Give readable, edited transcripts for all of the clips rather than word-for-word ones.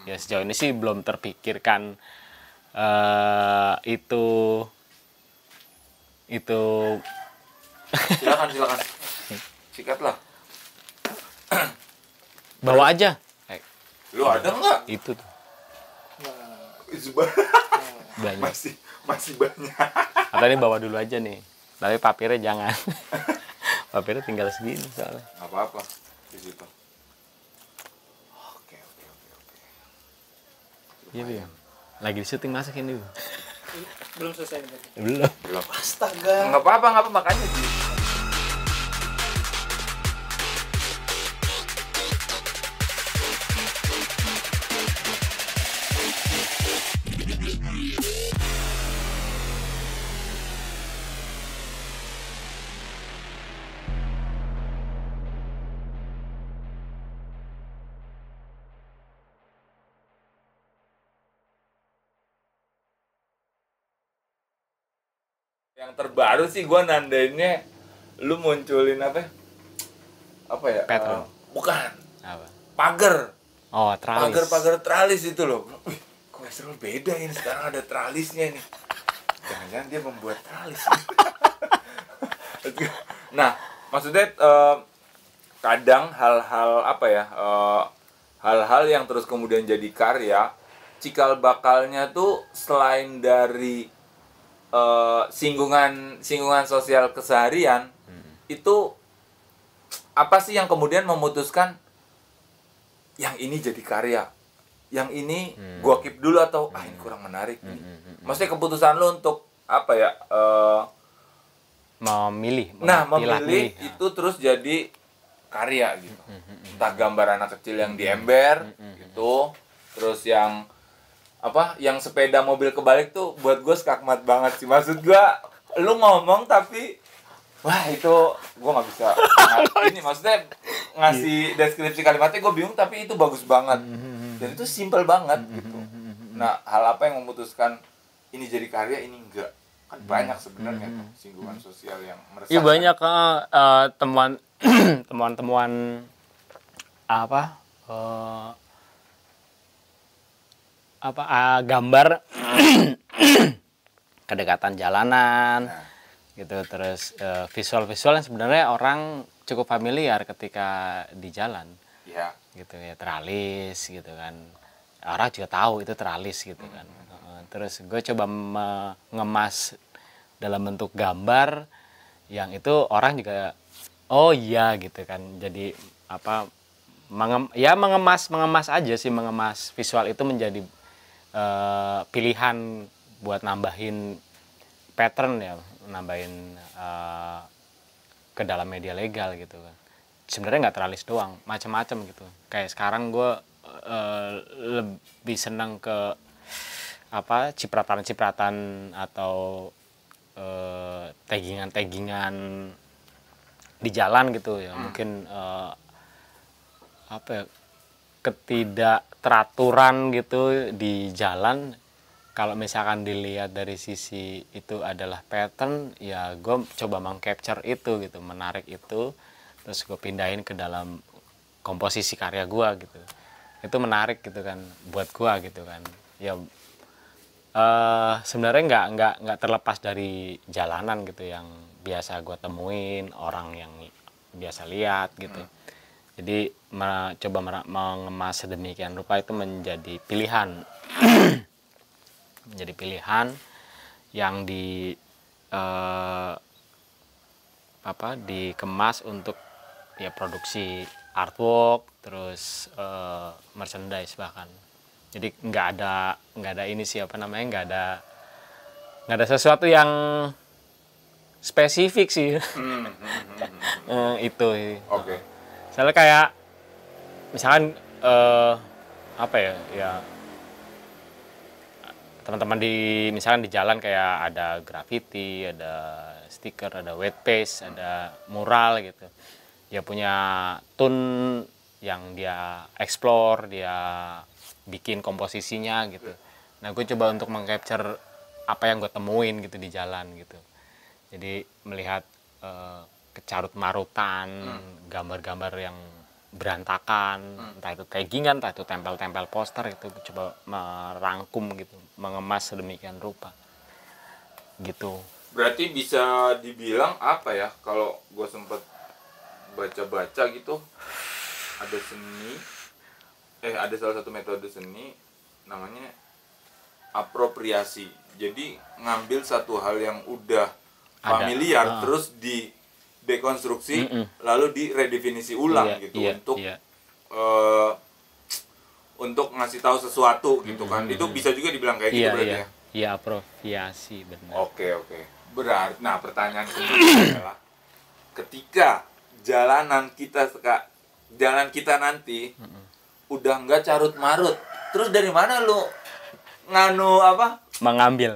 Ya sejauh ini sih belum terpikirkan itu Silakan. Sikat lah. bawa aja. Lu ada nggak? Itu tuh. Banyak. Masih banyak. Atau ini bawa dulu aja nih. Tapi papirnya jangan. Papirnya tinggal segini soalnya. Nggak apa-apa di situ. Oke. Iya, Bim. Lagi di syuting masak ini, Bim. Belum selesai nih. Belum. Astaga. Nggak apa-apa makanya. Yang terbaru sih gue nandainnya lu munculin apa ya? Patron. Bukan. Apa? Pagar. Oh, tralis. Pagar tralis itu loh. Wih, kolesterol beda ini sekarang ada tralisnya ini. Jangan-jangan dia membuat tralis. Nah, maksudnya kadang hal-hal apa ya? Hal-hal yang terus kemudian jadi karya, cikal bakalnya tuh selain dari singgungan sosial keseharian, itu apa sih yang kemudian memutuskan yang ini jadi karya, yang ini gua keep dulu atau ini kurang menarik ini. Maksudnya keputusan lu untuk apa ya? Memilih Itu terus jadi karya gitu. Entah gambar anak kecil yang diember gitu, terus yang apa yang sepeda mobil kebalik tuh buat gue skakmat banget sih. Maksud gue lu ngomong tapi wah itu gue nggak bisa ini maksudnya ngasih deskripsi kalimatnya gue bingung tapi itu bagus banget dan itu simple banget gitu. Nah hal apa yang memutuskan ini jadi karya ini enggak, kan banyak sebenarnya tuh singgungan sosial yang meresahkan. Iya banyak temuan-temuan apa gambar kedekatan jalanan gitu, terus visual yang sebenarnya orang cukup familiar ketika di jalan gitu ya, teralis gitu kan, orang juga tahu itu teralis gitu kan. Terus gue coba mengemas dalam bentuk gambar yang itu orang juga oh iya gitu kan, jadi apa mengemas aja sih, mengemas visual itu menjadi pilihan buat nambahin pattern ya, nambahin ke dalam media legal gitu kan. Sebenarnya nggak teralis doang, macam-macam gitu. Kayak sekarang gue lebih senang ke apa cipratan-cipratan atau taggingan di jalan gitu ya, mungkin apa ya, ketidakteraturan gitu di jalan. Kalau misalkan dilihat dari sisi itu adalah pattern, ya gue coba meng-capture itu gitu, menarik itu, terus gue pindahin ke dalam komposisi karya gue gitu. Itu menarik gitu kan buat gue gitu kan. Ya sebenarnya nggak terlepas dari jalanan gitu yang biasa gue temuin, orang yang biasa lihat gitu. Jadi coba mengemas sedemikian rupa itu menjadi pilihan. Menjadi pilihan yang dikemas untuk ya produksi artwork, terus merchandise bahkan. Jadi nggak ada ini sih apa namanya, nggak ada sesuatu yang spesifik sih. Itu. Oke. Soalnya kayak misalkan apa ya teman-teman misalkan di jalan kayak ada graffiti, ada stiker, ada white paste, ada mural gitu. Dia punya tone yang dia explore, dia bikin komposisinya gitu. Nah gue coba untuk meng-capture apa yang gue temuin gitu di jalan gitu. Jadi melihat kecarut marutan, gambar-gambar yang berantakan, entah itu taggingan, entah itu tempel-tempel poster, itu coba merangkum gitu, mengemas sedemikian rupa gitu. Berarti bisa dibilang apa ya, kalau gue sempet baca-baca gitu, ada seni, ada salah satu metode seni namanya apropriasi. Jadi ngambil satu hal yang udah familiar terus di dekonstruksi, lalu diredefinisi ulang gitu untuk ngasih tahu sesuatu gitu kan. Itu bisa juga dibilang kayak gitu berarti ya. Iya, apropriasi, benar. Oke. Berarti nah pertanyaan kedua adalah ketika jalan kita nanti udah nggak carut marut, terus dari mana lu mengambil?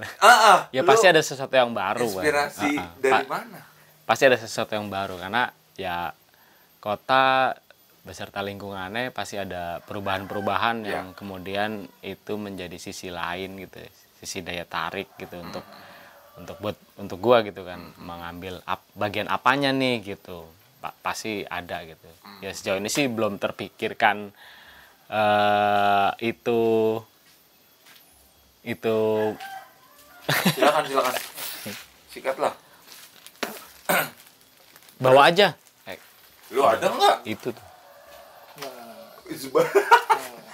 Ya pasti ada sesuatu yang baru. Inspirasi dari mana? Pasti ada sesuatu yang baru, karena ya kota beserta lingkungannya pasti ada perubahan-perubahan yang kemudian itu menjadi sisi lain gitu, sisi daya tarik gitu untuk gua gitu kan, mengambil bagian apanya nih gitu. Pasti ada gitu. Ya sejauh ini sih belum terpikirkan itu silakan sikatlah. Bawa aja. Lu ada nggak? Itu tuh.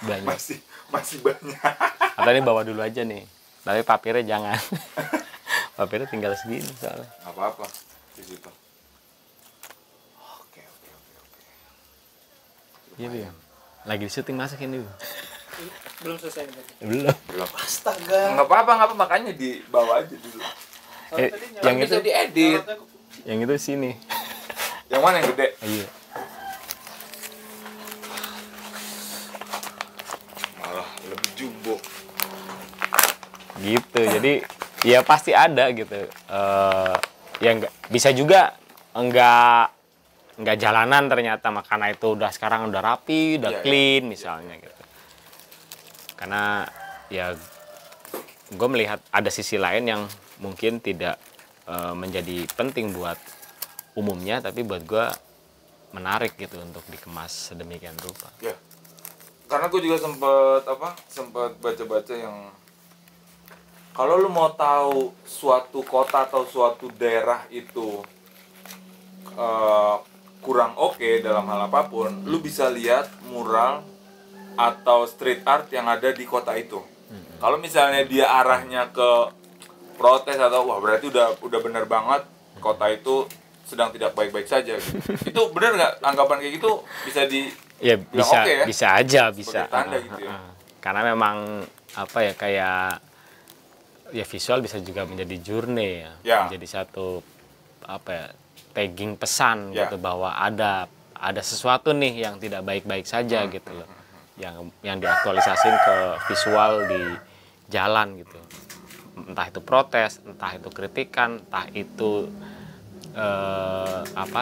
Banyak. Masih banyak. Atau ini bawa dulu aja nih. Tapi papirnya jangan. Papirnya tinggal segini soalnya. Nggak apa-apa di situ. Oke. Iya, Bang. Lagi syuting masak ini, Belum selesai. Belum. Astaga. Nggak apa-apa, makanya dibawa aja dulu. Yang bisa itu diedit. Yang itu sini. Yang mana yang gede? Iya. Malah lebih jumbo. Gitu. Jadi ya pasti ada gitu. Ya bisa juga enggak jalanan ternyata, makanya itu sekarang udah rapi, udah clean misalnya gitu. Karena ya gue melihat ada sisi lain yang mungkin tidak menjadi penting buat umumnya, tapi buat gue menarik gitu untuk dikemas sedemikian rupa. Ya, karena gue juga sempat baca-baca yang kalau lu mau tahu suatu kota atau suatu daerah itu kurang oke dalam hal apapun, lu bisa lihat mural atau street art yang ada di kota itu. Kalau misalnya dia arahnya ke protes atau wah berarti udah benar banget kota itu sedang tidak baik-baik saja gitu. Itu benar nggak anggapan kayak gitu? Bisa ya bisa okay, ya? Bisa aja bisa tanda gitu ya. Karena memang kayak ya visual bisa juga menjadi journey ya. Menjadi satu tagging pesan gitu, bahwa ada sesuatu nih yang tidak baik-baik saja gitu loh, yang diaktualisasin ke visual di jalan gitu, entah itu protes, entah itu kritikan, entah itu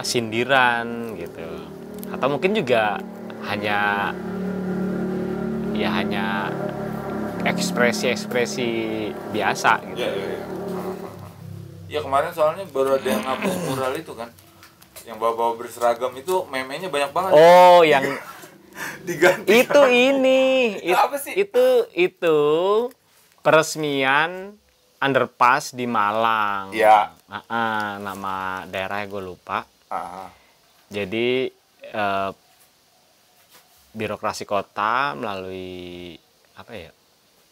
sindiran gitu, atau mungkin juga hanya ekspresi biasa gitu. Ya kemarin soalnya baru ada yang hapus mural itu kan, yang bawa-bawa berseragam itu meme-nya banyak banget. Oh, yang diganti. Itu ini. Itu apa sih? Itu peresmian underpass di Malang. Ya. Nama daerahnya gue lupa. Jadi birokrasi kota melalui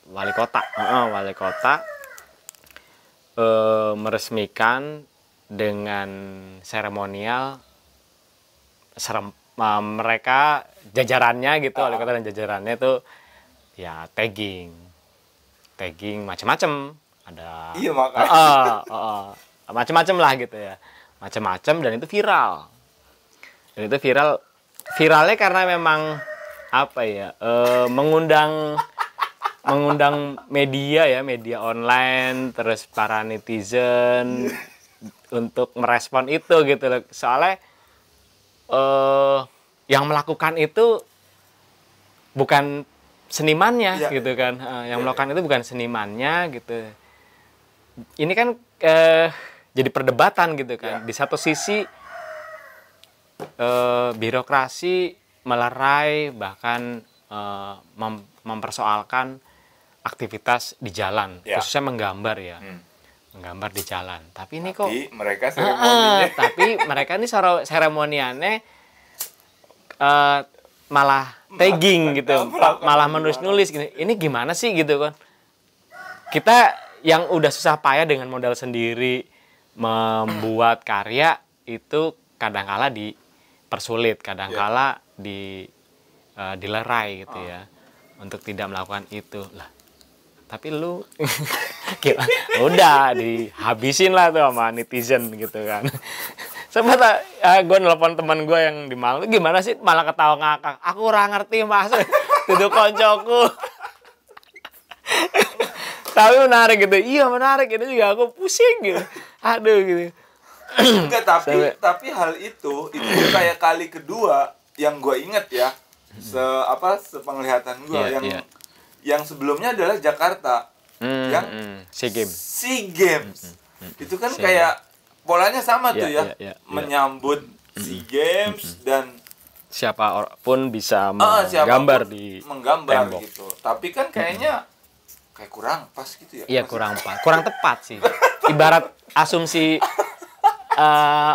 wali kota meresmikan dengan seremonial mereka jajarannya gitu, wali kota dan jajarannya itu ya tagging macam-macam, ada macam-macam lah gitu ya, macam-macam, dan itu viralnya karena memang mengundang media online, terus para netizen untuk merespon itu gitu loh. Soalnya yang melakukan itu bukan senimannya gitu kan. Yang melakukan itu bukan senimannya gitu. Ini kan jadi perdebatan gitu kan. Di satu sisi birokrasi melerai, bahkan mempersoalkan aktivitas di jalan, khususnya menggambar ya. Menggambar di jalan. Tapi ini kok mereka seremoninya. Tapi mereka ini seremoniannya malah tagging gitu, malah menulis-nulis gini. Ini gimana sih gitu kan? Kita yang udah susah payah dengan modal sendiri membuat karya itu kadangkala dipersulit, kadangkala dilerai gitu ya, untuk tidak melakukan itu lah. Tapi lu udah dihabisin lah tuh sama netizen gitu kan. Sempat gue nelpon teman gue yang di Malang, gimana sih malah ketawa ngakak. Aku kurang ngerti mas, duduk koncoku. Tapi menarik gitu, iya menarik, itu juga aku pusing gitu. Aduh gitu. Enggak, tapi hal itu kayak kali kedua yang gue inget ya, sepenglihatan gue yang sebelumnya adalah Jakarta, yang SEA Games. Itu kan kayak polanya sama tuh ya, menyambut SEA Games dan siapapun bisa menggambar di tembok gitu. Tapi kan kayaknya kayak kurang pas gitu ya. Iya, kurang pas, kurang tepat sih. Ibarat asumsi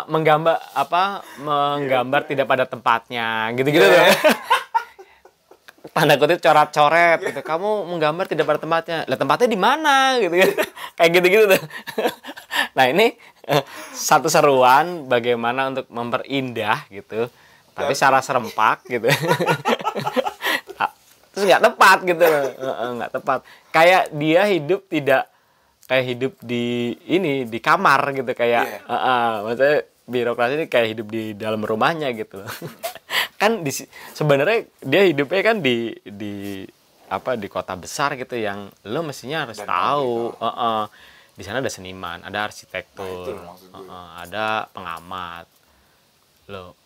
menggambar tidak pada tempatnya gitu-gitu tuh. Tanda kutip coret-coret gitu. Kamu menggambar tidak pada tempatnya. Lah tempatnya di mana gitu kan. Kayak gitu-gitu tuh. Nah, ini satu seruan bagaimana untuk memperindah gitu. Tapi secara serempak gitu. Terus nggak tepat gitu loh. Nggak tepat. Kayak dia hidup tidak kayak hidup di kamar gitu kayak maksudnya birokrasi ini kayak hidup di dalam rumahnya gitu loh. Kan sebenarnya dia hidupnya kan di kota besar gitu yang lo mestinya harus tahu. Di sana ada seniman, ada arsitektur, ada pengamat. Lo